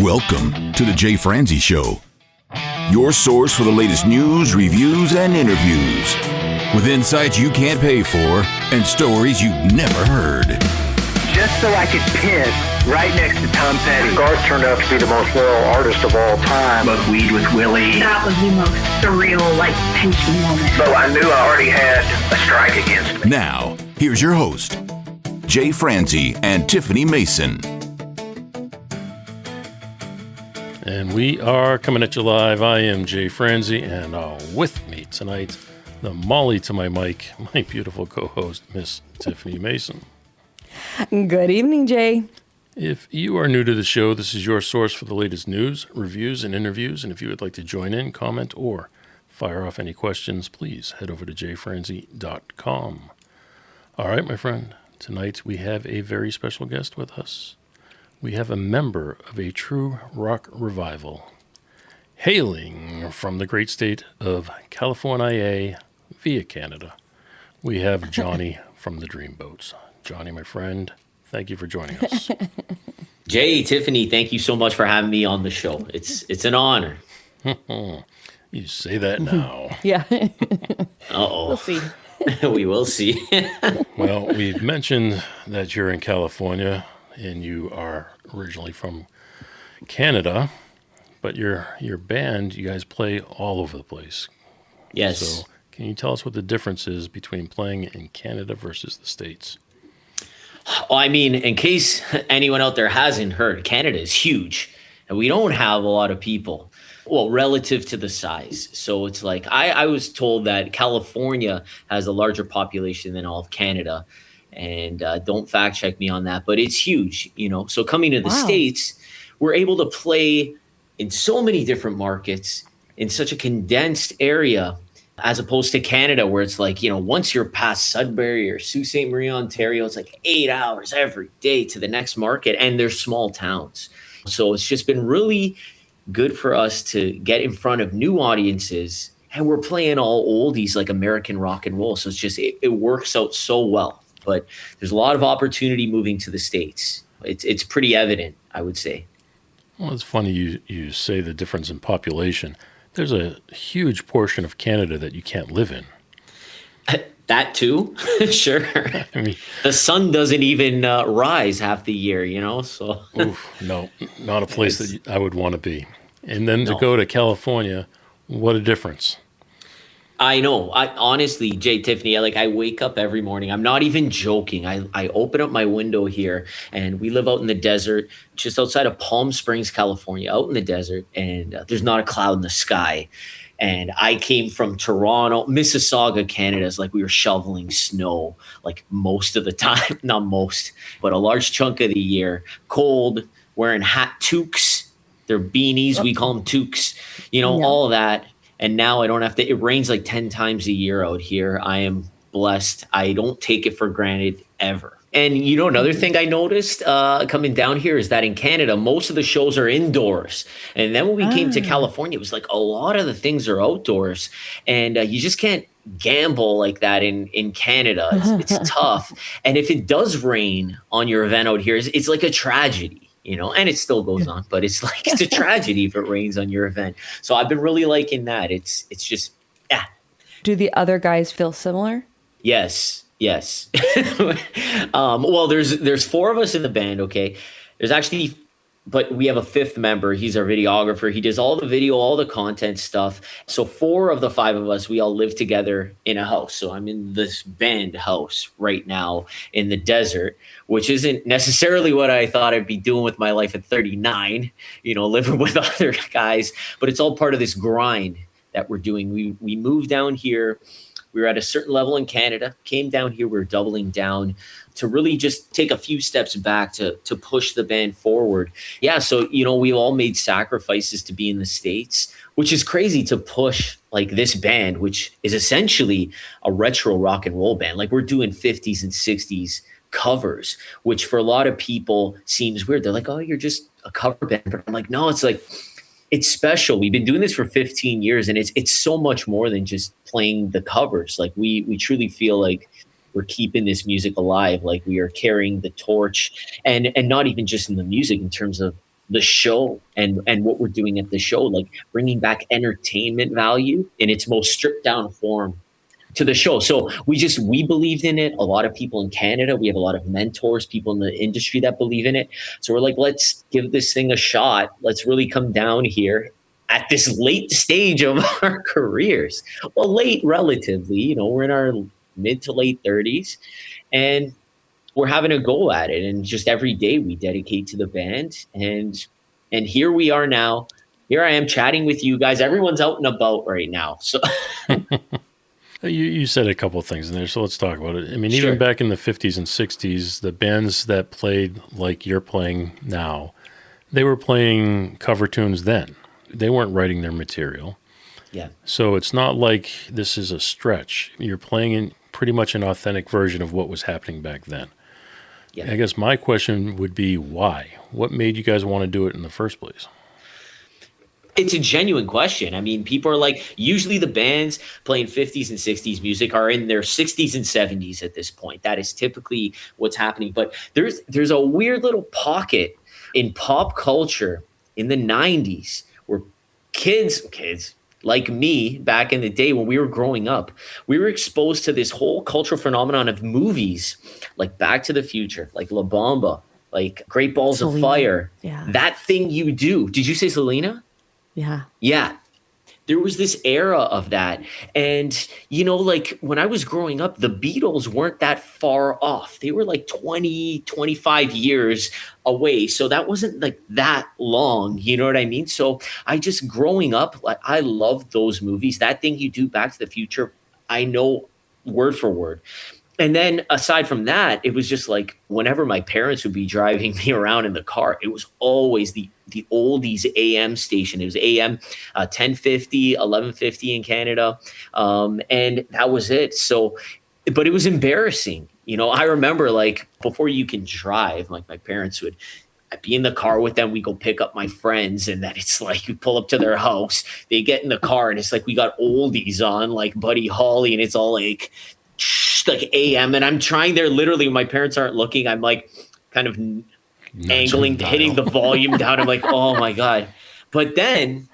Welcome to the Jay Franzi Show, your source for the latest news, reviews, and interviews, with insights you can't pay for and stories you've never heard. Just so I could piss right next to Tom Petty. Garth turned out to be the most loyal artist of all time. Smoked weed with Willie. That was the most surreal, tension moment. So I knew I already had a strike against me. Now, here's your host, Jay Franzi and Tiffany Mason. And we are coming at you live. I am Jay Franzi, and with me tonight, the Molly to my mic, my beautiful co-host, Miss Tiffany Mason. Good evening, Jay. If you are new to the show, this is your source for the latest news, reviews, and interviews. And if you would like to join in, comment, or fire off any questions, please head over to jfranzi.com. All right, my friend, tonight we have a very special guest with us. We have a member of a true rock revival, hailing from the great state of California via Canada. We have Johnny from the Dreamboats. Johnny, my friend, thank you for joining us. Jay, Tiffany, thank you so much for having me on the show. It's an honor. You say that now. Yeah. Uh-oh. We'll see. We will see. Well, we've mentioned that you're in California and you are originally from Canada, but your band, you guys play all over the place. Yes. So can you tell us what the difference is between playing in Canada versus the States? I mean, in case anyone out there hasn't heard, Canada is huge, and we don't have a lot of people, well, relative to the size. So it's like, I was told that California has a larger population than all of Canada, and don't fact check me on that, but it's huge, So coming to the States, we're able to play in so many different markets in such a condensed area, as opposed to Canada, where it's like, once you're past Sudbury or Sault Ste. Marie, Ontario, it's like 8 hours every day to the next market, and they're small towns. So it's just been really good for us to get in front of new audiences, and we're playing all oldies like American rock and roll. So it's just, it works out so well. But there's a lot of opportunity moving to the States. It's pretty evident, I would say. Well, it's funny you say the difference in population. There's a huge portion of Canada that you can't live in. That too? Sure. I mean, the sun doesn't even rise half the year, so. Oof, no, not a place that I would want to be. And then to go to California, what a difference. I know. Honestly, Jay, Tiffany, I wake up every morning. I'm not even joking. I open up my window here, and we live out in the desert, just outside of Palm Springs, California, out in the desert, and there's not a cloud in the sky. And I came from Toronto, Mississauga, Canada. It's like we were shoveling snow, like most of the time, not most, but a large chunk of the year. Cold, wearing toques. They're beanies. We call them toques, all of that. And now I don't have to, it rains like 10 times a year out here. I am blessed. I don't take it for granted ever. And another thing I noticed coming down here is that in Canada, most of the shows are indoors. And then when we came to California, it was like a lot of the things are outdoors. And you just can't gamble like that in Canada. It's tough. And if it does rain on your event out here, it's like a tragedy. And it still goes on, but it's a tragedy if it rains on your event. So I've been really liking that. It's just, yeah. Do the other guys feel similar? Yes. Well, there's 4 of us in the band. Okay. There's actually, but we have a 5th member. He's our videographer. He does all the video, all the content stuff. So 4 of the 5 of us, we all live together in a house. So I'm in this band house right now in the desert, which isn't necessarily what I thought I'd be doing with my life at 39, living with other guys, but it's all part of this grind that we're doing. We moved down here. We were at a certain level in Canada, came down here, we were doubling down to really just take a few steps back to push the band forward. Yeah, so, we all made sacrifices to be in the States, which is crazy to push like this band, which is essentially a retro rock and roll band. Like we're doing 50s and 60s covers, which for a lot of people seems weird. They're like, oh, you're just a cover band. But I'm like, no, it's special. We've been doing this for 15 years, and it's so much more than just playing the covers. Like we truly feel like we're keeping this music alive. Like we are carrying the torch, and not even just in the music, in terms of the show and what we're doing at the show, like bringing back entertainment value in its most stripped down form to the show. So we believed in it. A lot of people in Canada, we have a lot of mentors, people in the industry that believe in it. So we're like, let's give this thing a shot. Let's really come down here at this late stage of our careers. Well, late relatively, you know, we're in our mid to late 30s, and we're having a go at it. And just every day we dedicate to the band. And here we are now. Here I am chatting with you guys. Everyone's out and about right now. So You said a couple of things in there, so let's talk about it. I mean, Sure. even back in the 50s and 60s, the bands that played like you're playing now, they were playing cover tunes then. They weren't writing their material. yeah. So it's not like this is a stretch. You're playing in pretty much an authentic version of what was happening back then. Yeah. I guess my question would be why? What made you guys want to do it in the first place? It's a genuine question. I mean, people are like, usually the bands playing 50s and 60s music are in their 60s and 70s at this point. That is typically what's happening. But there's a weird little pocket in pop culture in the 90s where kids like me back in the day when we were growing up, we were exposed to this whole cultural phenomenon of movies like Back to the Future, like La Bamba, like Great Balls of Selena. Fire. Yeah. That Thing You Do. Did you say Selena? Yeah. Yeah. There was this era of that. And, you know, like when I was growing up, the Beatles weren't that far off. They were like 20, 25 years away. So that wasn't like that long. You know what I mean? So I just growing up, like I loved those movies. That Thing You Do, Back to the Future, I know word for word. And then aside from that, it was just like whenever my parents would be driving me around in the car, it was always the oldies AM station. It was AM 1050, 1150 in Canada. And that was it. So, but it was embarrassing. You know, I remember like before you can drive, like my parents would, I'd be in the car with them. We go pick up my friends, and then it's like you pull up to their house. They get in the car, and it's like we got oldies on, like Buddy Holly, and it's all like AM, and I'm trying there literally when my parents aren't looking, I'm like kind of angling, hitting the volume down. I'm like, oh my God. But then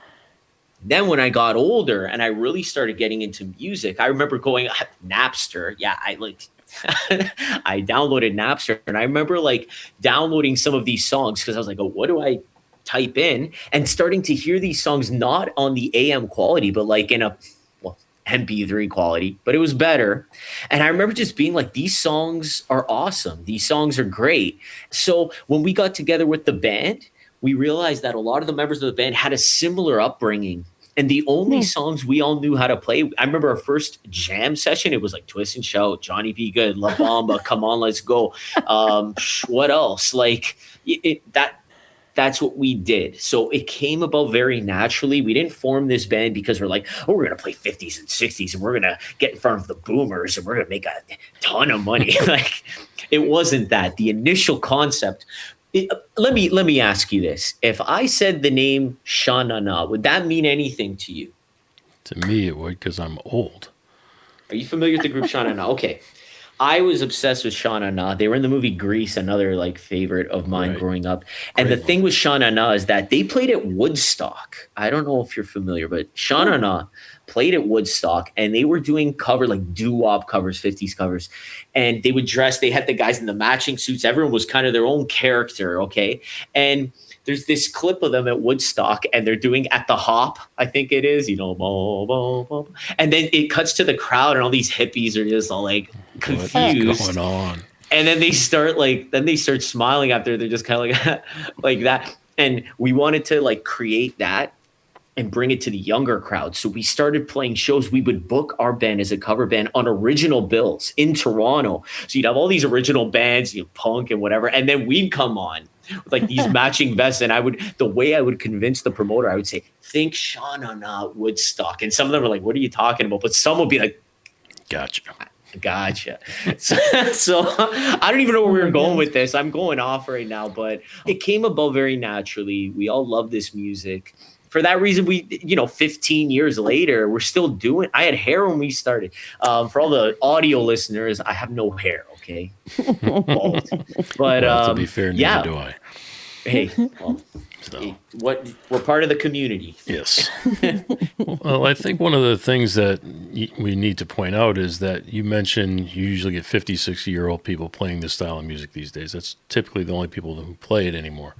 when I got older and I really started getting into music, I remember going Napster. Yeah, I downloaded Napster, and I remember like downloading some of these songs because I was like, oh, what do I type in? And starting to hear these songs not on the AM quality, but like in a MP3 quality, but it was better. And I remember just being like, these songs are awesome. These songs are great. So when we got together with the band, we realized that a lot of the members of the band had a similar upbringing. And the only songs we all knew how to play, I remember our first jam session, it was like Twist and Shout, Johnny Be Good, La Bamba, Come On, Let's Go. What else? Like that's what we did. So it came about very naturally. We didn't form this band because we're like, oh, we're going to play 50s and 60s and we're going to get in front of the boomers and we're going to make a ton of money. Like it wasn't that. The initial concept. Let me ask you this. If I said the name Sha Na Na, would that mean anything to you? To me, it would, because I'm old. Are you familiar with the group Sha Na Na? Okay. I was obsessed with Sha Na Na. They were in the movie Grease, another like favorite of mine growing up. And the thing with Sha Na Na is that they played at Woodstock. I don't know if you're familiar, but Sha Na Na played at Woodstock, and they were doing like doo-wop covers, 50s covers. And they would dress, they had the guys in the matching suits. Everyone was kind of their own character, okay? And there's this clip of them at Woodstock, and they're doing At the Hop, I think it is, you know, boom, boom, boom. And then it cuts to the crowd, and all these hippies are just all like confused. What's going on? And then they start smiling after. They're just kind of like like that. And we wanted to like create that and bring it to the younger crowd. So we started playing shows. We would book our band as a cover band on original bills in Toronto. So you'd have all these original bands, you know, punk and whatever, and then we'd come on with like these matching vests. And the way I would convince the promoter, I would say, think Sha Na Na Woodstock. And some of them were like, what are you talking about? But some would be like, Gotcha. So I don't even know where we were going with this. I'm going off right now, but it came about very naturally. We all love this music. For that reason, 15 years later, we're still doing. I had hair when we started. For all the audio listeners, I have no hair. Okay, bald. But well, to be fair, neither do I. Hey, well, So, we're part of the community. yes. Well, I think one of the things that we need to point out is that you mentioned you usually get 50, 60-year-old people playing this style of music these days. That's typically the only people who play it anymore.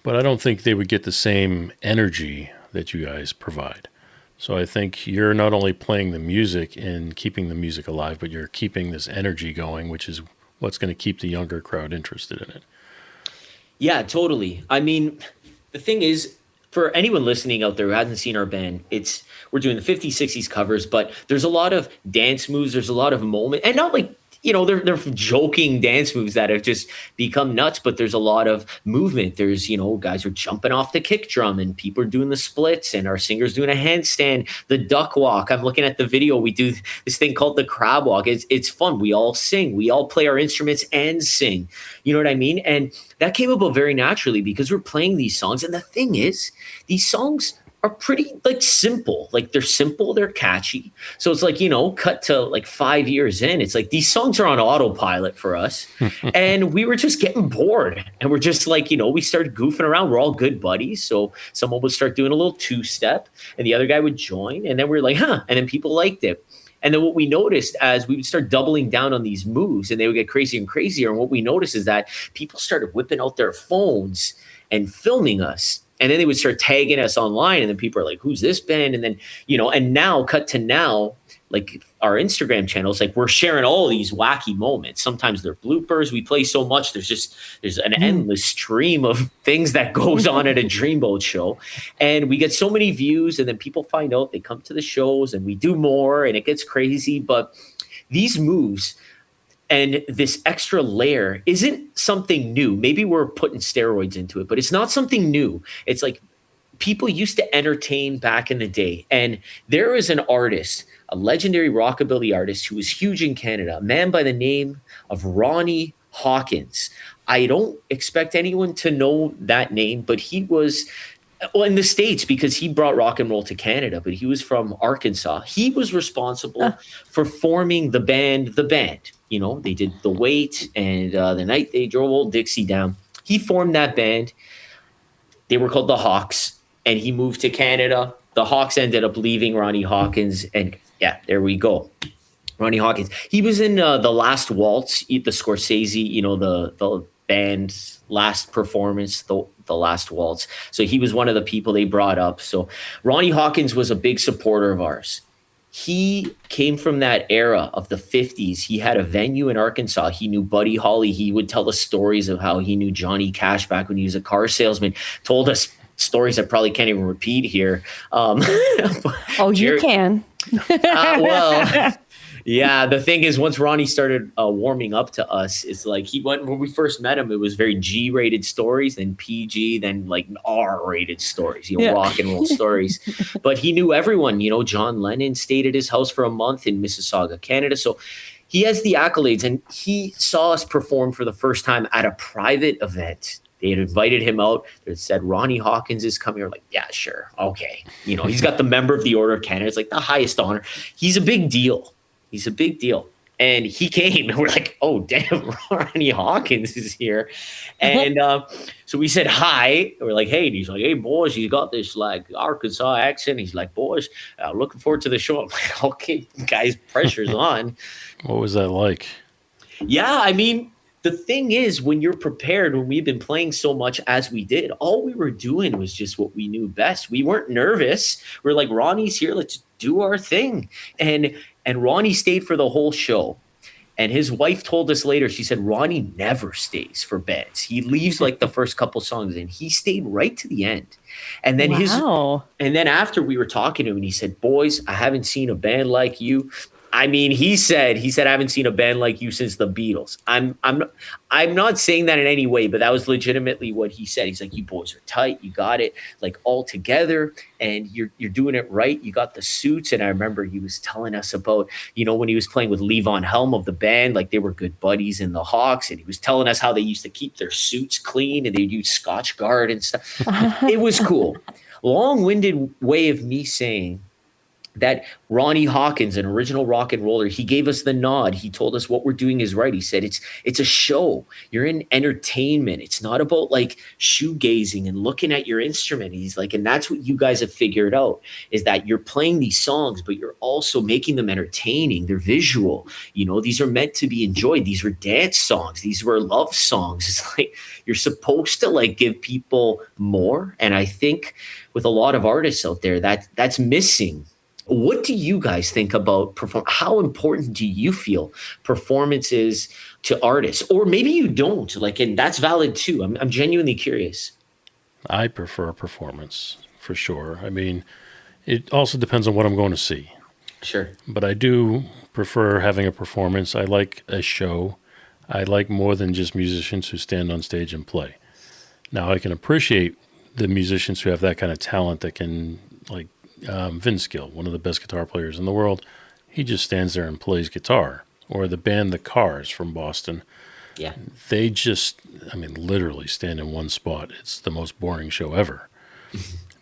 But I don't think they would get the same energy that you guys provide. So I think you're not only playing the music and keeping the music alive, but you're keeping this energy going, which is what's going to keep the younger crowd interested in it. Yeah, totally. I mean, the thing is, for anyone listening out there who hasn't seen our band, we're doing the 50s, 60s covers, but there's a lot of dance moves, there's a lot of moment, and not like, they're joking dance moves that have just become nuts, but there's a lot of movement. There's, guys are jumping off the kick drum and people are doing the splits and our singer's doing a handstand, the duck walk. I'm looking at the video. We do this thing called the crab walk. It's fun. We all sing. We all play our instruments and sing. You know what I mean? And that came about very naturally because we're playing these songs. And the thing is, these songs are pretty simple. They're simple, they're catchy. So it's cut to 5 years in, it's like these songs are on autopilot for us. And we were just getting bored. And we're just we started goofing around. We're all good buddies. So someone would start doing a little two-step and the other guy would join. And then we were like, huh. And then people liked it. And then what we noticed as we would start doubling down on these moves and they would get crazier and crazier. And what we noticed is that people started whipping out their phones and filming us. And then they would start tagging us online. And then people are like, who's this band? And then, and now cut to now, our Instagram channels, we're sharing all these wacky moments. Sometimes they're bloopers. We play so much. There's an endless stream of things that goes on at a Dreamboat show. And we get so many views and then people find out, they come to the shows and we do more and it gets crazy. But these moves and this extra layer isn't something new. Maybe we're putting steroids into it, but it's not something new. It's like people used to entertain back in the day. And there is an artist, a legendary rockabilly artist who was huge in Canada, a man by the name of Ronnie Hawkins. I don't expect anyone to know that name, but he was in the States because he brought rock and roll to Canada, but he was from Arkansas. He was responsible for forming the band, The Band. They did The Wait and The Night They Drove Old Dixie Down. He formed that band. They were called the Hawks, and he moved to Canada. The Hawks ended up leaving Ronnie Hawkins, and yeah, there we go. Ronnie Hawkins. He was in The Last Waltz, the Scorsese, the band's last performance, the Last Waltz. So he was one of the people they brought up. So Ronnie Hawkins was a big supporter of ours. He came from that era of the 50s. He had a venue in Arkansas. He knew Buddy Holly. He would tell us stories of how he knew Johnny Cash back when he was a car salesman, told us stories I probably can't even repeat here. You can. Well, yeah, the thing is, once Ronnie started warming up to us, it's he went, when we first met him, it was very G-rated stories, then PG, then R-rated stories, rock and roll stories. But he knew everyone. John Lennon stayed at his house for a month in Mississauga, Canada. So he has the accolades, and he saw us perform for the first time at a private event. They had invited him out. They said, Ronnie Hawkins is coming. We're like, yeah, sure. Okay. He's got the Member of the Order of Canada. It's the highest honor. He's a big deal. He's a big deal. And he came and we're like, oh, damn, Ronnie Hawkins is here. And so we said hi. We're like, hey, and he's like, hey, boys, you got this Arkansas accent. He's like, boys, looking forward to the show. I'm like, okay, guys, pressure's on. What was that like? Yeah, I mean, the thing is, when you're prepared, when we've been playing so much as we did, all we were doing was just what we knew best. We weren't nervous. We're like, Ronnie's here. Let's do our thing. And Ronnie stayed for the whole show. And his wife told us later, she said, Ronnie never stays for bands. He leaves the first couple songs and he stayed right to the end. And then and then after we were talking to him and he said, boys, I haven't seen a band like you. I mean, he said, I haven't seen a band like you since the Beatles. I'm not saying that in any way, but that was legitimately what he said. He's like, you boys are tight. You got it all together and you're doing it right. You got the suits. And I remember he was telling us about, when he was playing with Levon Helm of the band, they were good buddies in the Hawks. And he was telling us how they used to keep their suits clean and they'd use Scotch Guard and stuff. It was cool. Long-winded way of me saying, that Ronnie Hawkins, an original rock and roller, he gave us the nod. He told us what we're doing is right. He said, it's a show. You're in entertainment. It's not about like shoegazing and looking at your instrument. He's like, and that's what you guys have figured out, is that you're playing these songs, but you're also making them entertaining. They're visual. You know, these are meant to be enjoyed. These were dance songs. These were love songs. It's like, you're supposed to like give people more. And I think with a lot of artists out there, that's missing. What do you guys think about how important do you feel performance is to artists? Or maybe you don't, like, and that's valid too. I'm genuinely curious. I prefer performance for sure. I mean, it also depends on what I'm going to see. Sure. But I do prefer having a performance. I like a show. I like more than just musicians who stand on stage and play. Now, I can appreciate the musicians who have that kind of talent that can, like, Vince Gill, one of the best guitar players in the world, he just stands there and plays guitar. Or the band The Cars from Boston. Yeah. They just, I mean, literally stand in one spot. It's the most boring show ever.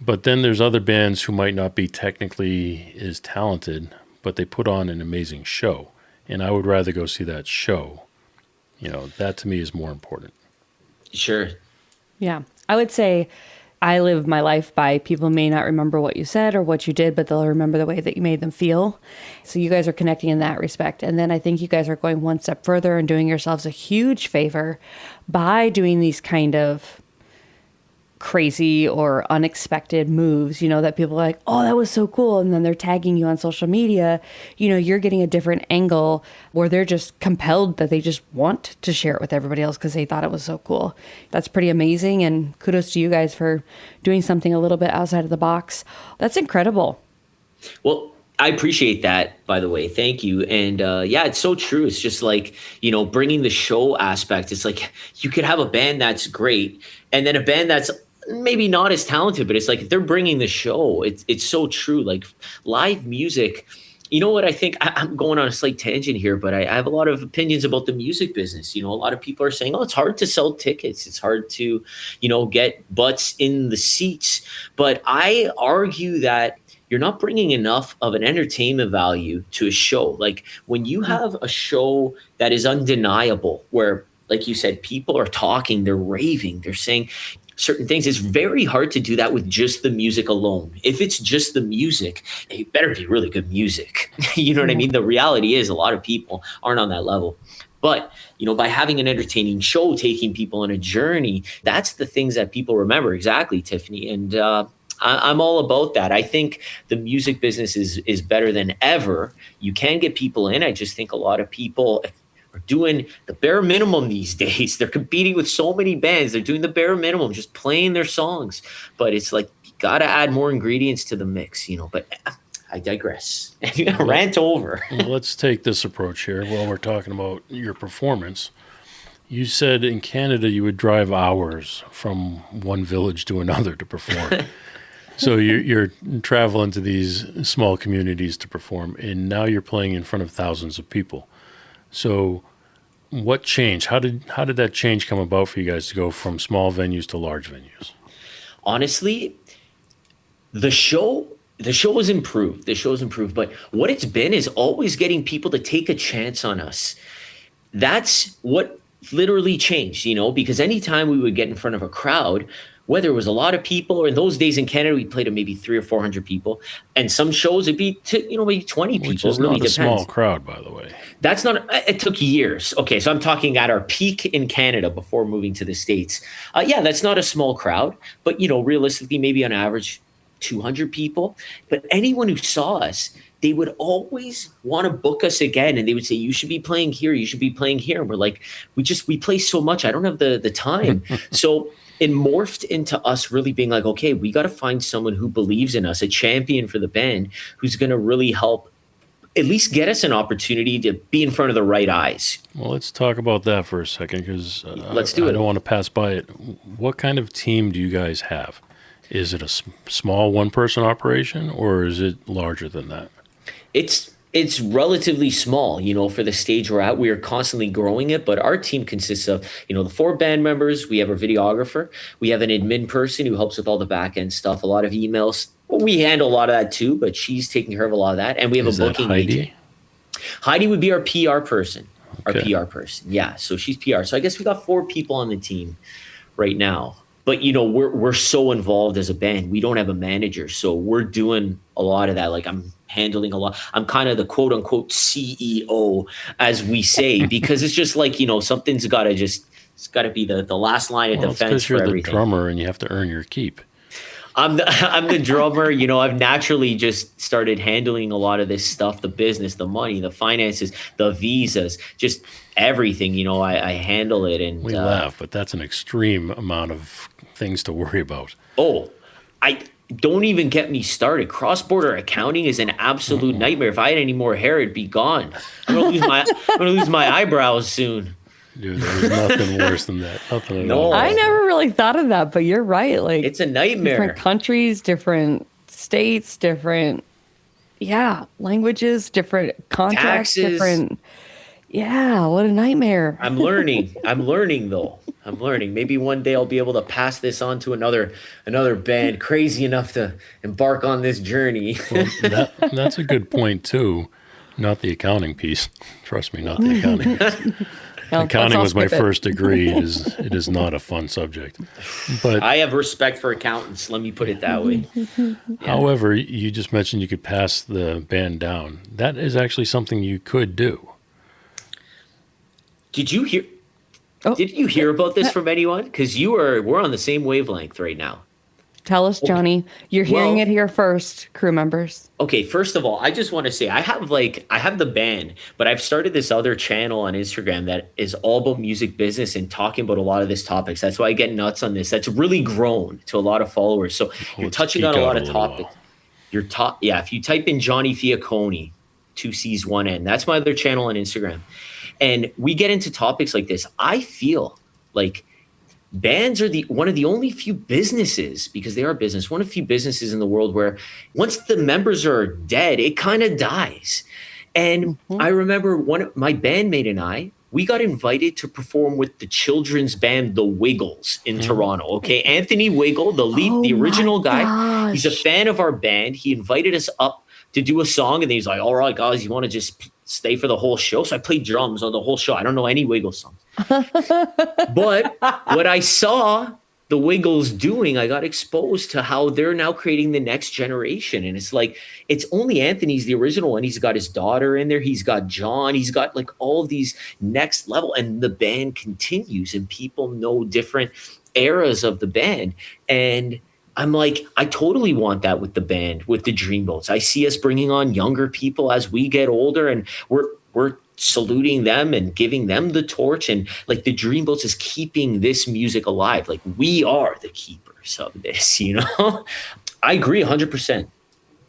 But then there's other bands who might not be technically as talented, but they put on an amazing show. And I would rather go see that show. You know, that to me is more important. Sure. Yeah. I would say I live my life by people may not remember what you said or what you did, but they'll remember the way that you made them feel. So you guys are connecting in that respect. And then I think you guys are going one step further and doing yourselves a huge favor by doing these kind of crazy or unexpected moves, you know, that people are like, oh, that was so cool. And then they're tagging you on social media. You know, you're getting a different angle where they're just compelled that they just want to share it with everybody else because they thought it was so cool. That's pretty amazing. And kudos to you guys for doing something a little bit outside of the box. That's incredible. Well, I appreciate that, by the way. Thank you. And yeah, it's so true. It's just like, you know, bringing the show aspect. It's like you could have a band that's great and then a band that's maybe not as talented, but it's like if they're bringing the show, it's so true. Like live music, you know what I think? I'm going on a slight tangent here, but I have a lot of opinions about the music business. You know, a lot of people are saying, oh, it's hard to sell tickets. It's hard to, you know, get butts in the seats. But I argue that you're not bringing enough of an entertainment value to a show. Like when you have a show that is undeniable, where, like you said, people are talking, they're raving, they're saying certain things, it's very hard to do that with just the music alone. If it's just the music, it better be really good music. You know what I mean? The reality is a lot of people aren't on that level. But, you know, by having an entertaining show, taking people on a journey, that's the things that people remember. Exactly, Tiffany. And I'm all about that. I think the music business is better than ever. You can get people in. I just think a lot of people are doing the bare minimum these days. They're competing with so many bands. They're doing the bare minimum, just playing their songs. But it's like, you got to add more ingredients to the mix, you know. But I digress. Rant over. Well, let's take this approach here while we're talking about your performance. You said in Canada you would drive hours from one village to another to perform. So you're traveling to these small communities to perform, and now you're playing in front of thousands of people. So what changed? How did that change come about for you guys to go from small venues to large venues? Honestly, the show was improved. The show's improved, but what it's been is always getting people to take a chance on us. That's what literally changed, you know, because anytime we would get in front of a crowd, whether it was a lot of people or in those days in Canada, we played to maybe 300 or 400 people. And some shows it'd be to, you know, maybe 20 people. Which is really not a depends. small crowd, by the way. That's not, it took years. Okay. So I'm talking at our peak in Canada before moving to the States. Yeah, that's not a small crowd, but you know, realistically, maybe on average 200 people. But anyone who saw us, they would always want to book us again. And they would say, you should be playing here. You should be playing here. And we're like, we play so much. I don't have the time. So it morphed into us really being like, okay, we got to find someone who believes in us, a champion for the band, who's going to really help at least get us an opportunity to be in front of the right eyes. Well, let's talk about that for a second, because let's do it. I don't want to pass by it. What kind of team do you guys have? Is it a small one-person operation, or is it larger than that? It's relatively small, you know, for the stage we're at. We are constantly growing it, but our team consists of, you know, the 4 band members. We have a videographer. We have an admin person who helps with all the back end stuff, a lot of emails, We handle a lot of that too, but she's taking care of a lot of that. And we have Is a booking that Heidi? agent. Heidi would be our PR person. Okay. Our PR person. Yeah. So she's PR. So I guess we got 4 people on the team right now. But we're so involved as a band. We don't have a manager. So we're doing a lot of that. Like I'm handling a lot. I'm kind of the quote unquote CEO, as we say, because it's just like, something's got to it's got to be the last line of defense for everything. You're the drummer and you have to earn your keep. I'm the drummer. I've naturally just started handling a lot of this stuff, the business, the money, the finances, the visas, just everything. I handle it. And we laugh, but that's an extreme amount of things to worry about. Oh, I don't even get me started. Cross-border accounting is an absolute nightmare. If I had any more hair, it'd be gone. I'm gonna lose my eyebrows soon. Dude, there's nothing worse than that. Nothing at No. all. I never really thought of that, but you're right. Like It's a nightmare. different countries, different states, different languages, different contracts, Taxes. different. Yeah, what a nightmare. I'm learning though. I'm learning. Maybe one day I'll be able to pass this on to another band crazy enough to embark on this journey. Well, that's a good point too. Not the accounting piece. Trust me, not the accounting piece. Accounting was my first degree. It is not a fun subject. But I have respect for accountants. Let me put it that way. however, you just mentioned you could pass the band down. That is actually something you could do. Did you hear? Oh. Did you hear about this from anyone? Because we're on the same wavelength right now. Tell us, Johnny. You're hearing Well- it here first, crew members. Okay, first of all, I just want to say I have the band, but I've started this other channel on Instagram that is all about music business and talking about a lot of these topics. That's why I get nuts on this. That's really grown to a lot of followers. So you're Let's touching geek on a out lot a of little topics. while. If you type in Johnny Fiacconi, 2 C's, 1 N, that's my other channel on Instagram. And we get into topics like this. I feel like bands are one of the only few businesses, because they are business, one of the few businesses in the world where once the members are dead, it kind of dies. And I remember my bandmate and I, we got invited to perform with the children's band, The Wiggles, in Toronto. Okay, Anthony Wiggle, the original guy, he's a fan of our band. He invited us up to do a song, and he's like, "All right, guys, you want to just stay for the whole show?" So I played drums on the whole show. I don't know any Wiggles songs. But what I saw the Wiggles doing, I got exposed to how they're now creating the next generation. And it's like, it's only Anthony's the original one. He's got his daughter in there. He's got John. He's got like all of these next level. And the band continues and people know different eras of the band. And I'm like, I totally want that with the band, with the Dreamboats. I see us bringing on younger people as we get older, and we're saluting them and giving them the torch. And like the Dreamboats is keeping this music alive. Like we are the keepers of this, I agree 100%.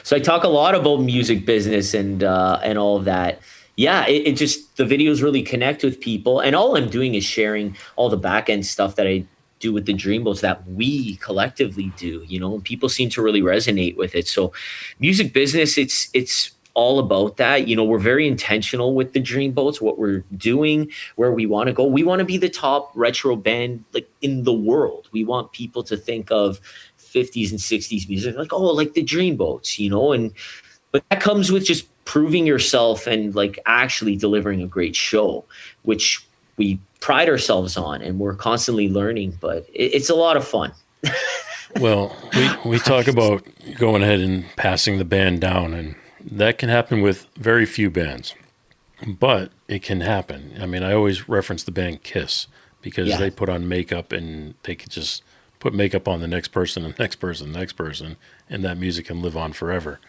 So I talk a lot about music business and all of that. Yeah, it just, the videos really connect with people. And all I'm doing is sharing all the back end stuff that I do with the Dreamboats that we collectively do, and people seem to really resonate with it. So music business, it's all about that. We're very intentional with the Dreamboats, what we're doing, where we want to go. We want to be the top retro band like in the world. We want people to think of 50s and 60s music like, oh, like the Dreamboats, but that comes with just proving yourself and like actually delivering a great show, which we pride ourselves on, and we're constantly learning, but it's a lot of fun. Well, we talk about going ahead and passing the band down, and that can happen with very few bands, but it can happen. I mean, I always reference the band Kiss because they put on makeup and they could just put makeup on the next person and next person, next person, and that music can live on forever.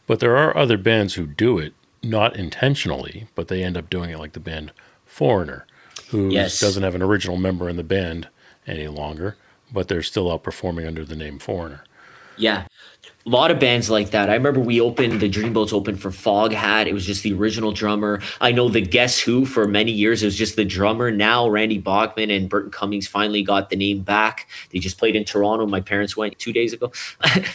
But there are other bands who do it, not intentionally, but they end up doing it, like the band Foreigner, who doesn't have an original member in the band any longer, but they're still out performing under the name Foreigner. Yeah. A lot of bands like that. I remember the Dreamboats opened for Foghat. It was just the original drummer. I know the Guess Who for many years, it was just the drummer. Now Randy Bachman and Burton Cummings finally got the name back. They just played in Toronto. My parents went 2 days ago.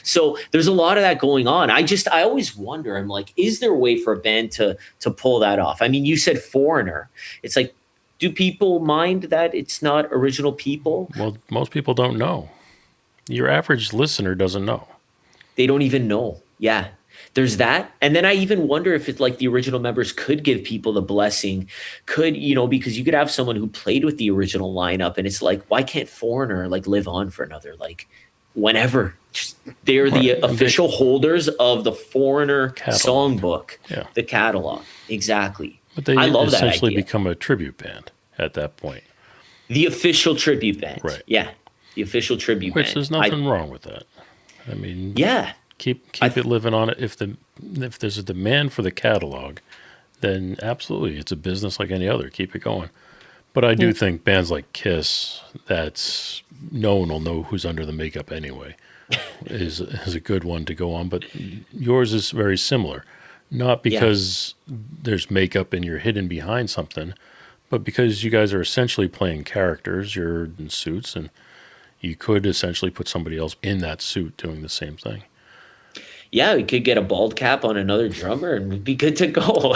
So there's a lot of that going on. I always wonder, I'm like, is there a way for a band to pull that off? I mean, you said Foreigner. It's like, do people mind that it's not original people? Well, most people don't know. Your average listener doesn't know. They don't even know. Yeah. There's that. And then I even wonder if it's like the original members could give people the blessing, because you could have someone who played with the original lineup and it's like, why can't Foreigner like live on for another, like whenever? Just, they're the official holders of the Foreigner songbook, the catalog. Exactly. But they I love that essentially idea. become a tribute band at that point. The official tribute band. Right. Yeah. The official tribute Which band. there's nothing wrong with that. I mean, yeah. Keep it living on it. If there's a demand for the catalog, then absolutely, it's a business like any other. Keep it going. But I do think bands like Kiss, that's no one will know who's under the makeup anyway, is a good one to go on. But yours is very similar, not because there's makeup and you're hidden behind something, but because you guys are essentially playing characters. You're in suits, and you could essentially put somebody else in that suit doing the same thing. Yeah, we could get a bald cap on another drummer and we'd be good to go.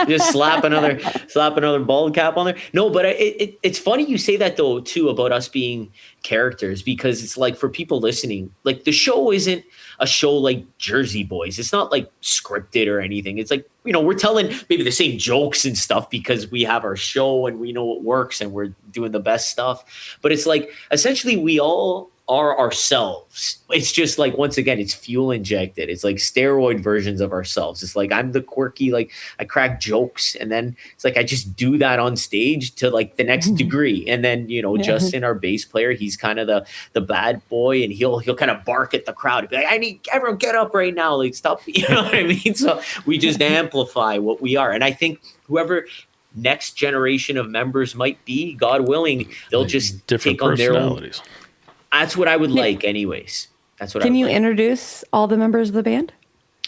Just slap another bald cap on there. No, but it's funny you say that though too about us being characters, because it's like for people listening, like the show isn't a show like Jersey Boys. It's not like scripted or anything. It's like, we're telling maybe the same jokes and stuff because we have our show and we know what works and we're doing the best stuff. But it's like essentially we all are ourselves. It's just like, once again, it's fuel injected. It's like steroid versions of ourselves. It's like I'm the quirky, like I crack jokes, and then it's like I just do that on stage to like the next degree. And then Justin, our bass player, he's kind of the bad boy, and he'll kind of bark at the crowd. He'll be like, I need everyone get up right now, like stop. You know what I mean? So we just amplify what we are, and I think whoever next generation of members might be, God willing, they'll just different take on their own. personalities. That's what I would like anyways. That's what I would Can you like. introduce all the members of the band?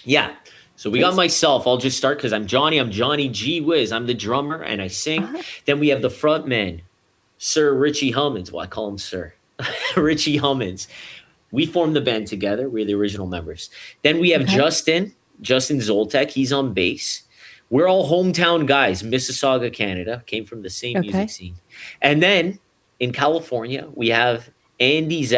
Yeah. So we got myself. I'll just start because I'm Johnny. I'm Johnny G Wiz. I'm the drummer and I sing. Then we have the front man, Sir Richie Hummins. Well, I call him Sir. Richie Hummins. We formed the band together. We're the original members. Then we have Justin Zoltek. He's on bass. We're all hometown guys, Mississauga, Canada. Came from the same music scene. And then in California, we have Andy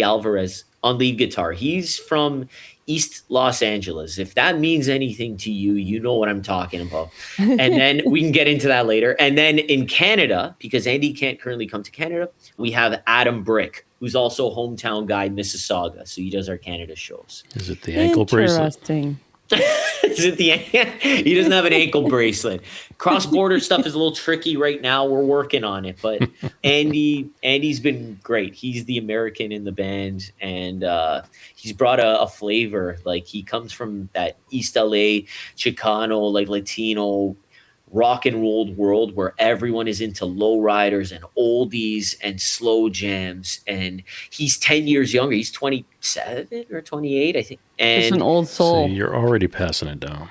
Alvarez on lead guitar. He's from East Los Angeles. If that means anything to you, you know what I'm talking about. And then we can get into that later. And then in Canada, because Andy can't currently come to Canada, we have Adam Brick, who's also a hometown guy, Mississauga. So he does our Canada shows. Is it the ankle bracelet? Interesting. He doesn't have an ankle bracelet. Cross-border stuff is a little tricky right now. We're working on it, but Andy's been great. He's the American in the band, and he's brought a flavor. Like he comes from that East LA Chicano, like Latino rock and roll world where everyone is into lowriders and oldies and slow jams. And he's 10 years younger. He's 27 or 28, I think. And Just an old soul. So you're already passing it down.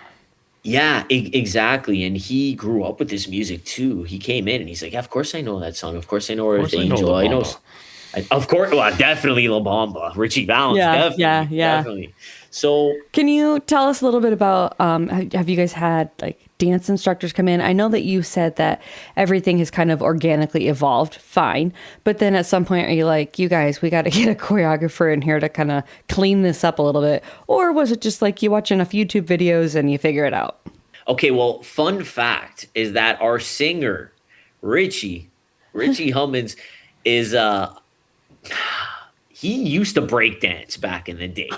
yeah, exactly. And he grew up with this music too. He came in and he's like, yeah, of course I know that song. Of course I know Earth Angel. I know. Of course, well, definitely La Bamba. Richie Valens, definitely. Definitely. So can you tell us a little bit about, have you guys had like dance instructors come in? I know that you said that everything has kind of organically evolved, fine. But then at some point, are you like, you guys, we got to get a choreographer in here to kind of clean this up a little bit? Or was it just like you watch enough YouTube videos and you figure it out? Okay, well, fun fact is that our singer, Richie Hummins, is he used to break dance back in the day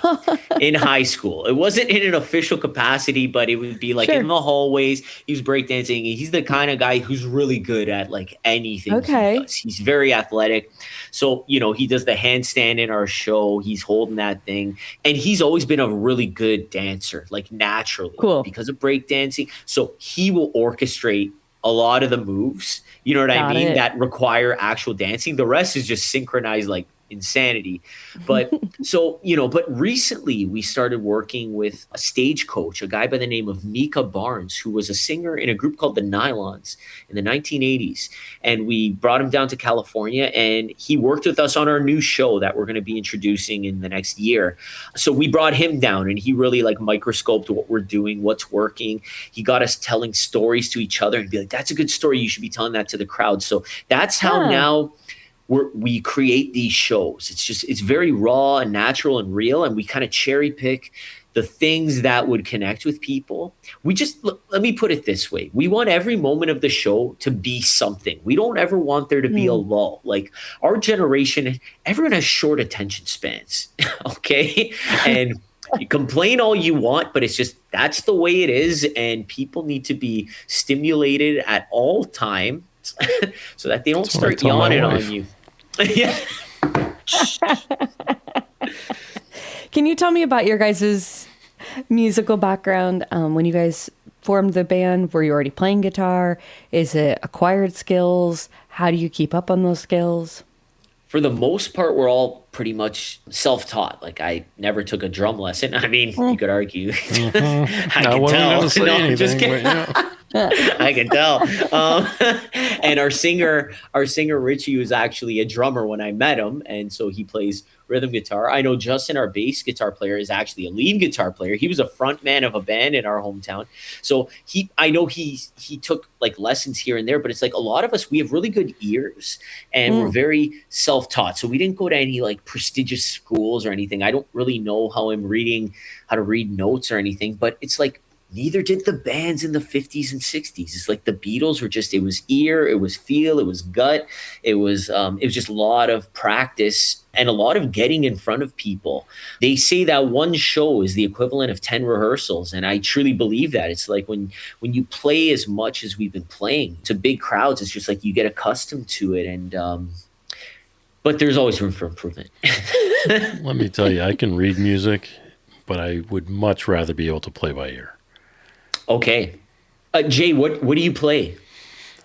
in high school. It wasn't in an official capacity, but it would be like in the hallways. He was breakdancing. He's the kind of guy who's really good at like anything he does. He's very athletic. So, he does the handstand in our show. He's holding that thing. And he's always been a really good dancer, like naturally because of breakdancing. So he will orchestrate a lot of the moves, you know what I mean, that require actual dancing. The rest is just synchronized like insanity. But but recently we started working with a stage coach, a guy by the name of Mika Barnes, who was a singer in a group called the Nylons in the 1980s. And we brought him down to California and he worked with us on our new show that we're going to be introducing in the next year. So we brought him down and he really like microscoped what we're doing, what's working. He got us telling stories to each other and be like, that's a good story. You should be telling that to the crowd. So that's how now we create these shows. It's very raw and natural and real, and we kind of cherry pick the things that would connect with people. Let me put it this way. We want every moment of the show to be something. We don't ever want there to be a lull. Like our generation, everyone has short attention spans. Okay. And you complain all you want, but that's the way it is. And people need to be stimulated at all times so that they don't start yawning on you. Yeah. Can you tell me about your guys' musical background? When you guys formed the band, were you already playing guitar? Is it acquired skills? How do you keep up on those skills? For the most part, we're all pretty much self-taught. Like I never took a drum lesson. I mean, you could argue. I can tell. No, just kidding. I can tell. And our singer Richie was actually a drummer when I met him, and so he plays rhythm guitar. I know Justin, our bass guitar player, is actually a lead guitar player. He was a front man of a band in our hometown. So I know he took like lessons here and there, but it's like a lot of us, we have really good ears and we're very self-taught. So we didn't go to any like prestigious schools or anything. I don't really know how to read notes or anything, but it's like neither did the bands in the 50s and 60s. It's like the Beatles were it was ear, it was feel, it was gut. It was just a lot of practice and a lot of getting in front of people. They say that one show is the equivalent of 10 rehearsals. And I truly believe that. It's like when you play as much as we've been playing to big crowds, it's just like you get accustomed to it. And, but there's always room for improvement. Let me tell you, I can read music, but I would much rather be able to play by ear. Okay. Jay, what do you play?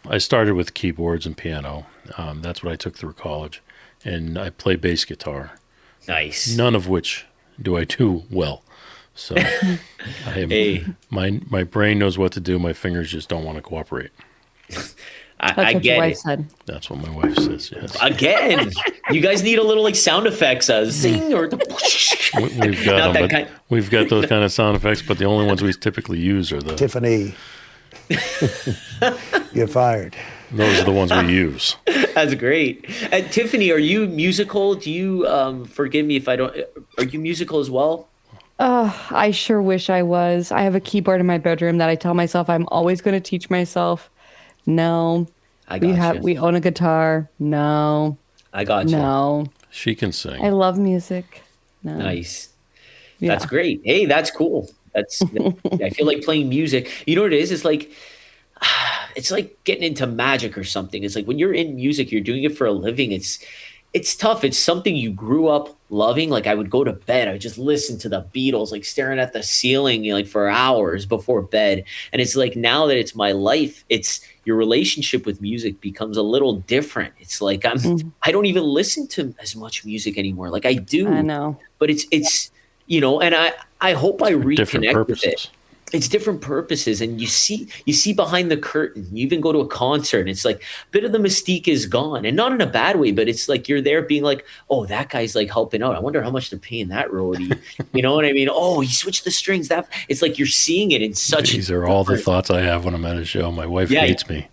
I started with keyboards and piano. That's what I took through college. And I play bass guitar. Nice. None of which do I do well. So my brain knows what to do. My fingers just don't want to cooperate. I get your wife it. Said. That's what my wife says, yes. Again, you guys need a little like sound effects, zing or we've got them, we've got those kind of sound effects, but the only ones we typically use are the Tiffany. You're fired. Those are the ones we use. That's great. Tiffany, are you musical? Do you forgive me if I don't? Are you musical as well? I sure wish I was. I have a keyboard in my bedroom that I tell myself I'm always going to teach myself. No. We own a guitar. No. I got you. No. She can sing. I love music. No. Nice. Yeah. That's great. Hey, that's cool. I feel like playing music. You know what it is? It's like getting into magic or something. It's like when you're in music, you're doing it for a living. It's tough. It's something you grew up loving. Like I would go to bed, I would just listen to the Beatles, like staring at the ceiling, like for hours before bed. And it's like now that it's my life, it's your relationship with music becomes a little different. It's like I don't even listen to as much music anymore. Like I do. I know. But it's and I hope I reconnect with it. It's different purposes, and you see behind the curtain. You even go to a concert, and it's like a bit of the mystique is gone, and not in a bad way, but it's like you're there being like, oh, that guy's like helping out. I wonder how much they're paying that roadie. You know what I mean? Oh, he switched the strings. That it's like you're seeing it in such. These are all the thoughts I have when I'm at a show. My wife hates me.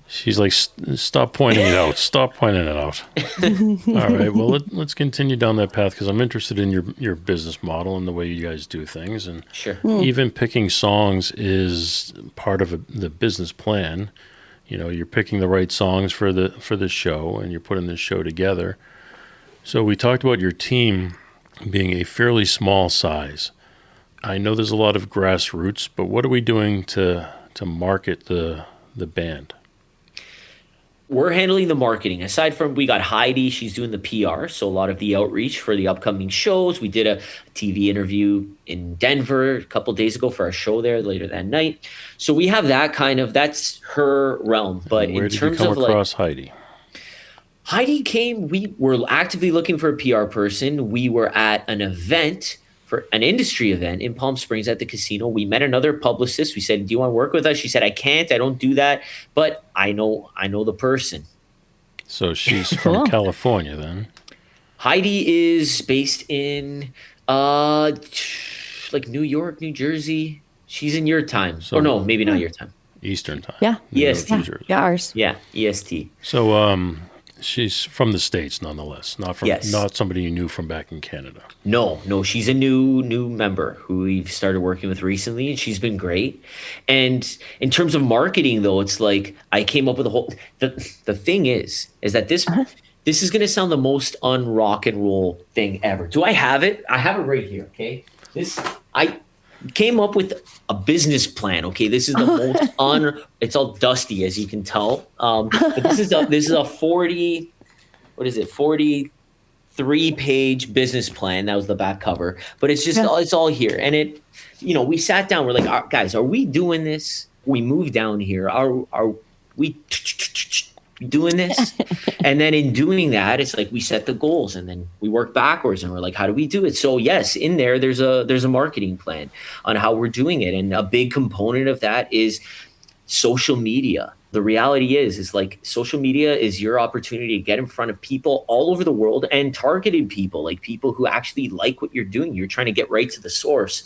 She's like, stop pointing it out. Stop pointing it out. All right. Well, let's continue down that path because I'm interested in your business model and the way you guys do things. And sure. Even picking songs is part of the business plan. You know, you're picking the right songs for the show and you're putting this show together. So we talked about your team being a fairly small size. I know there's a lot of grassroots, but what are we doing to market the band? We're handling the marketing. Aside from we got Heidi, she's doing the PR, so a lot of the outreach for the upcoming shows. We did a TV interview in Denver a couple of days ago for our show there later that night. So we have that's her realm. But where in did terms you come of across Heidi? Heidi came, we were actively looking for a PR person. We were at an event, for an industry event in Palm Springs at the casino. We met another publicist. We said, do you want to work with us? She said, I can't, I don't do that, but I know the person. So she's from California then. Heidi is based in like New York, New Jersey. She's in your time. Or no, maybe not your time. Eastern time. Yeah. EST. Yeah, ours. Yeah, EST. So She's from the States, nonetheless. Not somebody you knew from back in Canada. No, she's a new member who we've started working with recently, and she's been great. And in terms of marketing, though, it's like I came up with the thing is that this is going to sound the most un-rock and roll thing ever. Do I have it? I have it right here. Okay, I came up with a business plan. Okay, this is the most it's all dusty, as you can tell. But this is a 43-page business plan. That was the back cover, but it's just it's all here. And we sat down. We're like, guys, are we doing this? We moved down here. Are we doing this? And then in doing that, it's like we set the goals and then we work backwards and we're like, how do we do it? So yes, in there's a marketing plan on how we're doing it. And a big component of that is social media. The reality is like social media is your opportunity to get in front of people all over the world, and targeted people, like people who actually like what you're doing. You're trying to get right to the source.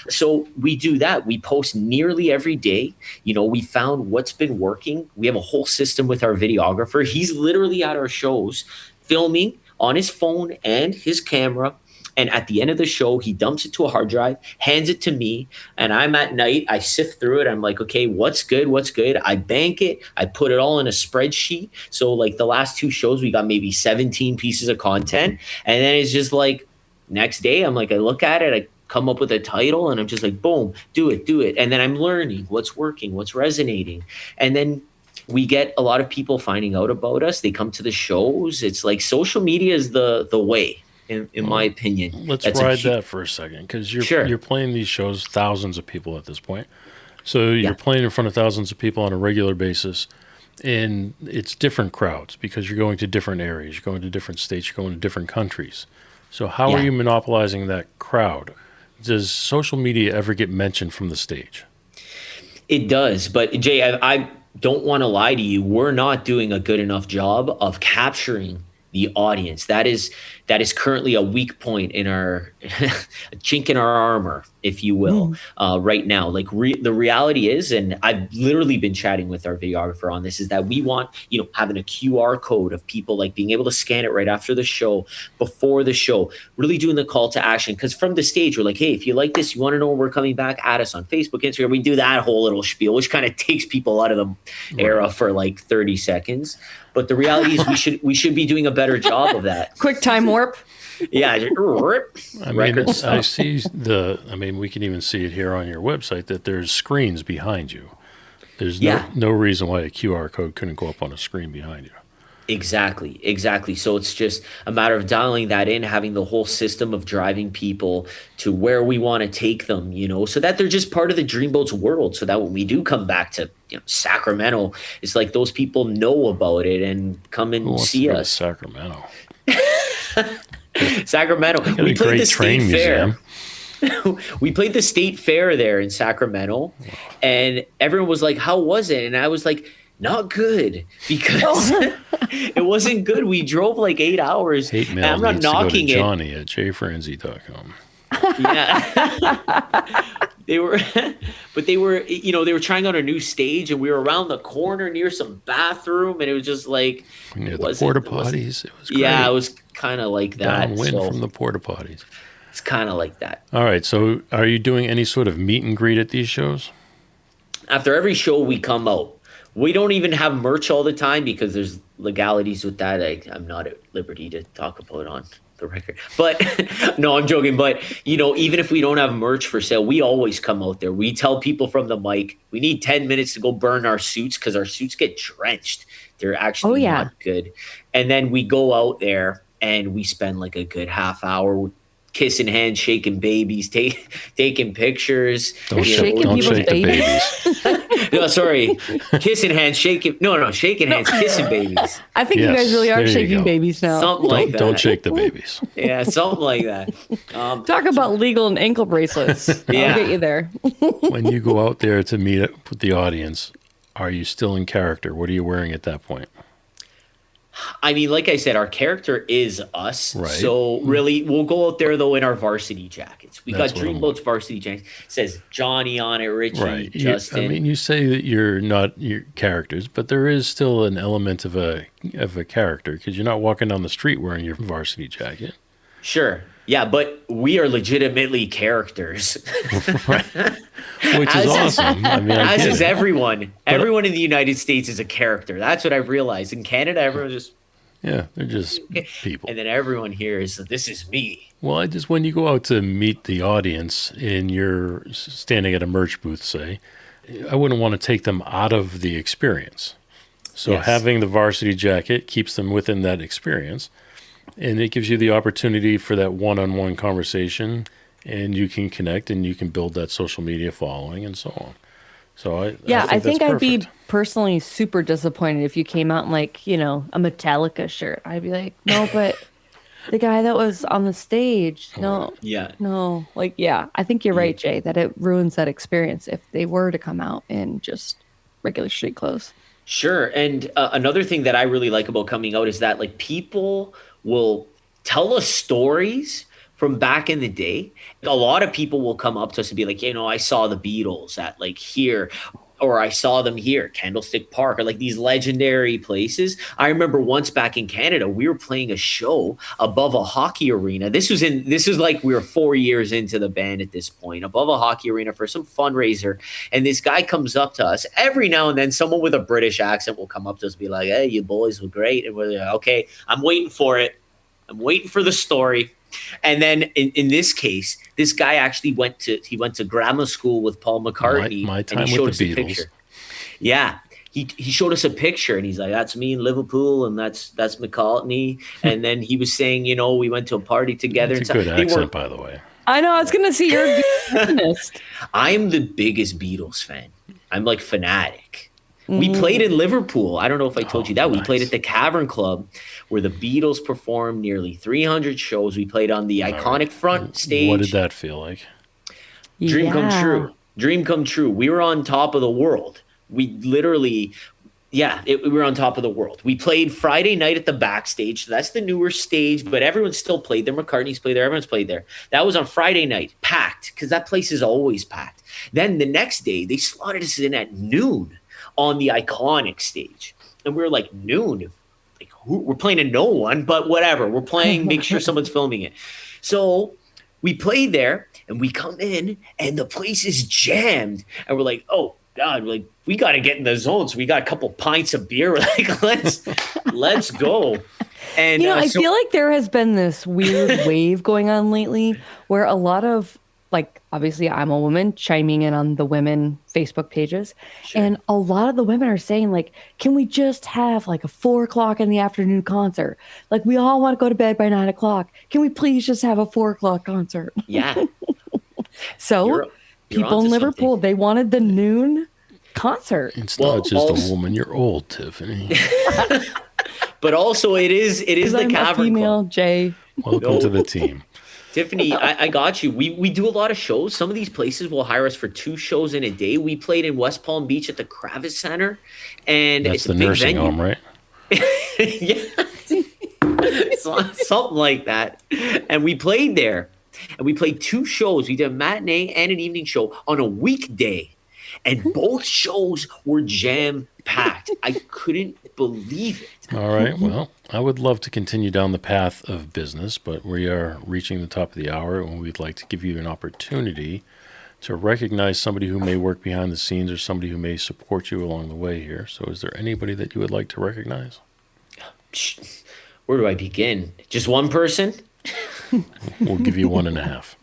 So we do that. We post nearly every day. We found what's been working. We have a whole system with our videographer. He's literally at our shows filming on his phone and his camera. And at the end of the show, he dumps it to a hard drive, hands it to me, and I'm at night. I sift through it. I'm like, okay, what's good? I bank it. I put it all in a spreadsheet. So like the last 2 shows, we got maybe 17 pieces of content. And then it's just like next day, I'm like, I look at it, I come up with a title, and I'm just like, boom, do it. And then I'm learning what's working, what's resonating. And then we get a lot of people finding out about us. They come to the shows. It's like social media is the way. In my opinion. Let's ride that for a second, because you're playing these shows, thousands of people at this point. So you're playing in front of thousands of people on a regular basis, and it's different crowds because you're going to different areas, you're going to different states, you're going to different countries. So how are you monopolizing that crowd? Does social media ever get mentioned from the stage? It does, but Jay, I don't want to lie to you. We're not doing a good enough job of capturing the audience. That is currently a weak point in our a chink in our armor, if you will, right now. Like the reality is, and I've literally been chatting with our videographer on this, is that we want, having a QR code of people like being able to scan it right after the show, before the show, really doing the call to action. Because from the stage, we're like, hey, if you like this, you want to know when we're coming back, add us on Facebook, Instagram. We do that whole little spiel, which kind of takes people out of the era for like 30 seconds. But the reality is we should be doing a better job of that. Quick time warp. Yeah. I see we can even see it here on your website that there's screens behind you. There's no reason why a QR code couldn't go up on a screen behind you. Exactly. So it's just a matter of dialing that in, having the whole system of driving people to where we want to take them, so that they're just part of the Dreamboats world. So that when we do come back to Sacramento, it's like those people know about it and come and see us. Sacramento. We played the state fair. We played the state fair there in Sacramento, and everyone was like, how was it? And I was like, not good, because it wasn't good. We drove like 8 hours. Hate mail I'm not needs knocking to go to Johnny at jfrenzy.com. Yeah. they were trying out a new stage, and we were around the corner near some bathroom, and it was just like, near the porta potties. It was great. Yeah, it was kind of like that. Downwind from the porta potties. It's kind of like that. All right. So are you doing any sort of meet and greet at these shows? After every show, we come out. We don't even have merch all the time because there's legalities with that. I'm not at liberty to talk about on the record. But no, I'm joking. But, even if we don't have merch for sale, we always come out there. We tell people from the mic, we need 10 minutes to go burn our suits because our suits get drenched. They're actually not good. And then we go out there and we spend like a good half hour kissing hands, shaking babies, taking pictures. Don't shake the babies. No, sorry. Kissing hands, shaking. No, shaking hands, kissing babies. I think you guys really are shaking babies now. Something like that. Don't shake the babies. Yeah, something like that. Talk about legal and ankle bracelets. I'll get you there. When you go out there to meet up with the audience, are you still in character? What are you wearing at that point? I mean, like I said, our character is us. Right. So really, we'll go out there though in our varsity jackets. We That's got what I'm Dreamboats varsity jackets. It says Johnny on it, Richie, Right. Justin. I mean, you say that you're not your characters, but there is still an element of a character because you're not walking down the street wearing your varsity jacket. Sure. Yeah, but we are legitimately characters. Right. Which is awesome. I mean, as is everyone. Everyone in the United States is a character. That's what I've realized. In Canada, everyone's just yeah, they're just people. And then everyone here is, this is me. Well, when you go out to meet the audience and you're standing at a merch booth, say, I wouldn't want to take them out of the experience. So Yes. having the varsity jacket keeps them within that experience, and it gives you the opportunity for that one-on-one conversation, and you can connect and you can build that social media following and so on. So I think that's I'd be perfect. personally super disappointed if you came out in like, a Metallica shirt. I'd be like, no, but the guy that was on the stage, no, Yeah. no. Like, I think you're right, Jay, that it ruins that experience if they were to come out in just regular street clothes. Sure. And another thing that I really like about coming out is that like people will tell us stories from back in the day. A lot of people will come up to us and be like, I saw the Beatles at like here, or I saw them here, Candlestick Park, or like these legendary places. I remember once back in Canada, we were playing a show above a hockey arena. This was like we were 4 years into the band at this point, above a hockey arena for some fundraiser. And this guy comes up to us. Every now and then, someone with a British accent will come up to us and be like, hey, you boys were great. And we're like, okay, I'm waiting for it. I'm waiting for the story. And then in this case, this guy actually went to grammar school with Paul McCartney. My time and he showed with us the a Beatles. picture. Yeah. He showed us a picture and he's like, that's me in Liverpool and that's McCartney. And then he was saying, we went to a party together. It's a good accent, by the way. I know. I was going to see you're a feminist. I'm the biggest Beatles fan. I'm like fanatic. We played in Liverpool. I don't know if I told you that. We played at the Cavern Club where the Beatles performed nearly 300 shows. We played on the iconic front stage. What did that feel like? Dream come true. Dream come true. We were on top of the world. We literally, we were on top of the world. We played Friday night at the backstage. So that's the newer stage, but everyone still played there. McCartney's played there. Everyone's played there. That was on Friday night, packed, because that place is always packed. Then the next day, they slotted us in at noon on the iconic stage. And we were like, noon? Like, we're playing to no one, but whatever. We're playing, make sure someone's filming it. So we played there and we come in and the place is jammed. And we're like, oh God, we got to get in the zone. So we got a couple pints of beer. We're like, let's go. And I feel like there has been this weird wave going on lately where a lot of, like, obviously I'm a woman, chiming in on the women Facebook pages. Sure. And a lot of the women are saying, like, can we just have like a 4:00 in the afternoon concert? Like, we all want to go to bed by 9:00. Can we please just have a 4:00 concert? Yeah. So You're people onto in Liverpool, something. they wanted the noon concert. It's Well, not just a woman. You're old, Tiffany. But also it is the I'm a Cavern female, Club. Jay. Welcome to the team. Tiffany, I got you. We do a lot of shows. Some of these places will hire us for 2 shows in a day. We played in West Palm Beach at the Kravis Center, and That's it's the a big nursing venue. home, right? Yeah, something like that. And we played there, and we played 2 shows. We did a matinee and an evening show on a weekday, and both shows were jam packed. I couldn't believe it. All right. Well, I would love to continue down the path of business, but we are reaching the top of the hour, and we'd like to give you an opportunity to recognize somebody who may work behind the scenes or somebody who may support you along the way here. So is there anybody that you would like to recognize? Where do I begin? Just one person? We'll give you 1.5.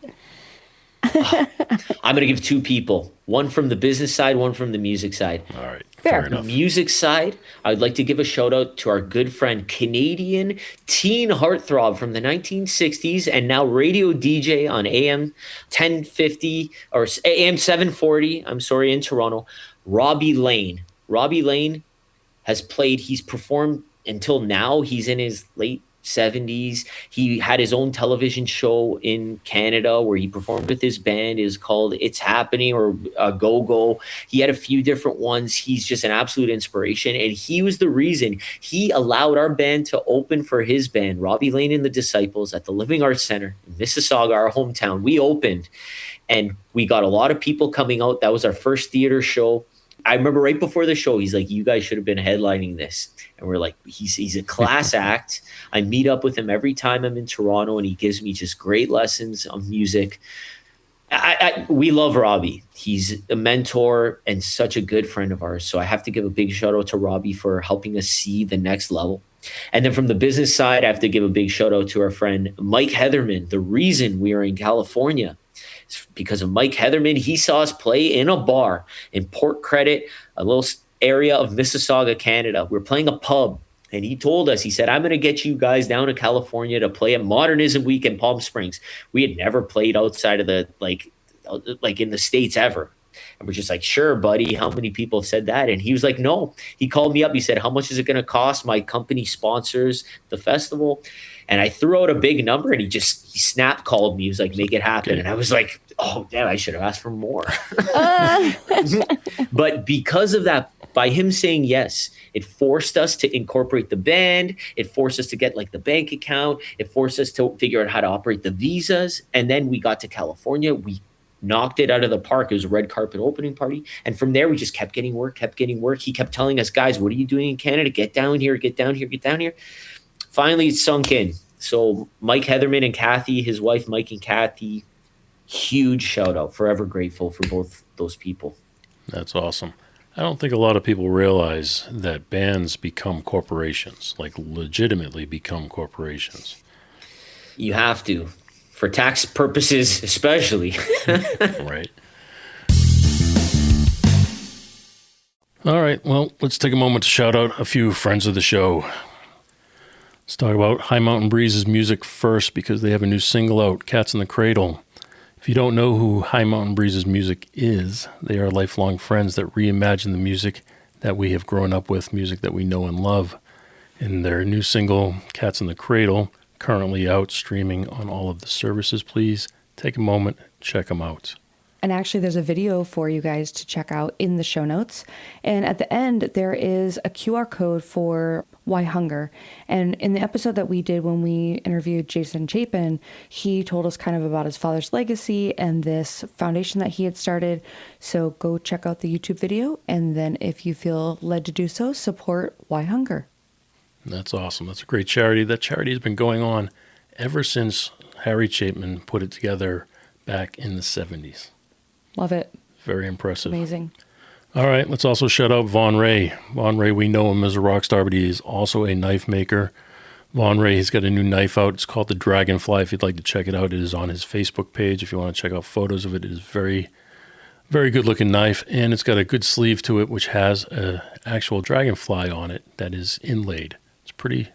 I'm going to give 2 people. One from the business side, one from the music side. All right. Fair. Fair enough. Music side, I would like to give a shout out to our good friend, Canadian teen heartthrob from the 1960s and now radio DJ on AM 1050 or AM 740, in Toronto, Robbie Lane. Robbie Lane has played, he's performed until now. He's in his late 70s. He had his own television show in Canada where he performed with his band. It was called It's Happening or Go Go. He had a few different ones. He's just an absolute inspiration. And he was the reason he allowed our band to open for his band, Robbie Lane and the Disciples, at the Living Arts Center in Mississauga, our hometown. We opened and we got a lot of people coming out. That was our first theater show. I remember right before the show, he's like, you guys should have been headlining this. And we're like, he's a class act. I meet up with him every time I'm in Toronto, and he gives me just great lessons on music. We love Robbie. He's a mentor and such a good friend of ours. So I have to give a big shout out to Robbie for helping us see the next level. And then from the business side, I have to give a big shout out to our friend Mike Heatherman. The reason we are in California is because of Mike Heatherman. He saw us play in a bar in Port Credit, a little area of Mississauga, Canada. We're playing a pub. And he told us, he said, I'm going to get you guys down to California to play at Modernism Week in Palm Springs. We had never played outside of the, like in the States ever. And we're just like, sure, buddy. How many people have said that? And he was like, no. He called me up. He said, how much is it going to cost? My company sponsors the festival. And I threw out a big number, and he snap called me. He was like, make it happen. And I was like, oh, damn, I should have asked for more. But because of that, by him saying yes, it forced us to incorporate the band. It forced us to get like the bank account. It forced us to figure out how to operate the visas. And then we got to California. We knocked it out of the park. It was a red carpet opening party. And from there, we just kept getting work. He kept telling us, guys, what are you doing in Canada? Get down here. Finally, it sunk in. So Mike Heatherman and Kathy, his wife, Mike and Kathy, huge shout out. Forever grateful for both those people. That's awesome. I don't think a lot of people realize that bands become corporations, like legitimately become corporations. You have to, for tax purposes especially. Right. All right, well, let's take a moment to shout out a few friends of the show. Let's talk about High Mountain Breeze's music first, because they have a new single out, Cats in the Cradle. If you don't know who High Mountain Breeze's music is, they are lifelong friends that reimagine the music that we have grown up with, music that we know and love. And their new single, Cats in the Cradle, currently out streaming on all of the services. Please take a moment, check them out. And actually, there's a video for you guys to check out in the show notes. And at the end, there is a QR code for Why Hunger. And in the episode that we did when we interviewed Jason Chapin, he told us kind of about his father's legacy and this foundation that he had started. So go check out the YouTube video. And then if you feel led to do so, support Why Hunger. That's awesome. That's a great charity. That charity has been going on ever since Harry Chapin put it together back in the 70s. Love it. Very impressive. Amazing. All right, let's also shout out Von Ray. Von Ray, we know him as a rock star, but he is also a knife maker. Von Ray, he's got a new knife out. It's called the Dragonfly. If you'd like to check it out, it is on his Facebook page. If you want to check out photos of it, it is very, very good looking knife. And it's got a good sleeve to it, which has an actual dragonfly on it that is inlaid. It's pretty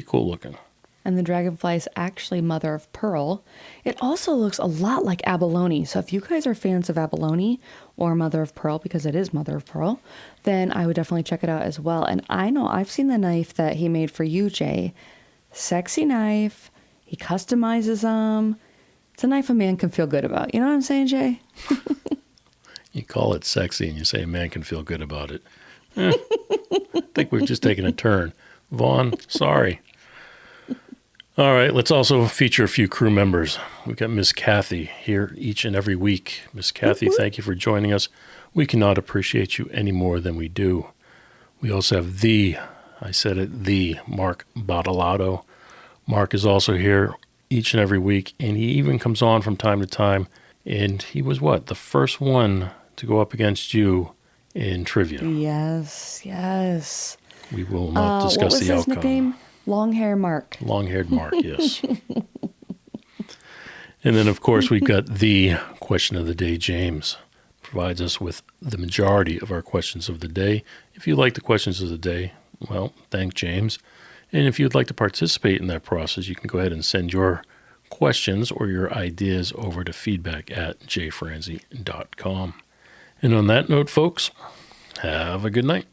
cool looking. And the dragonfly is actually mother of pearl. It also looks a lot like abalone. So if you guys are fans of abalone or mother of pearl, because it is mother of pearl, then I would definitely check it out as well. And I know I've seen the knife that he made for you, Jay. Sexy knife. He customizes them. It's a knife a man can feel good about. You know what I'm saying, Jay? You call it sexy and you say a man can feel good about it. I think we've just taken a turn. Vaughn, sorry. All right, let's also feature a few crew members. We've got Miss Kathy here each and every week. Miss Kathy, thank you for joining us. We cannot appreciate you any more than we do. We also have the Mark Bottolato. Mark is also here each and every week, and he even comes on from time to time. And he was the first one to go up against you in trivia. Yes. We will not discuss the outcome. What was his nickname? Long-haired Mark. Long-haired Mark, yes. And then, of course, we've got the question of the day. James provides us with the majority of our questions of the day. If you like the questions of the day, well, thank James. And if you'd like to participate in that process, you can go ahead and send your questions or your ideas over to feedback@jfranzi.com. And on that note, folks, have a good night.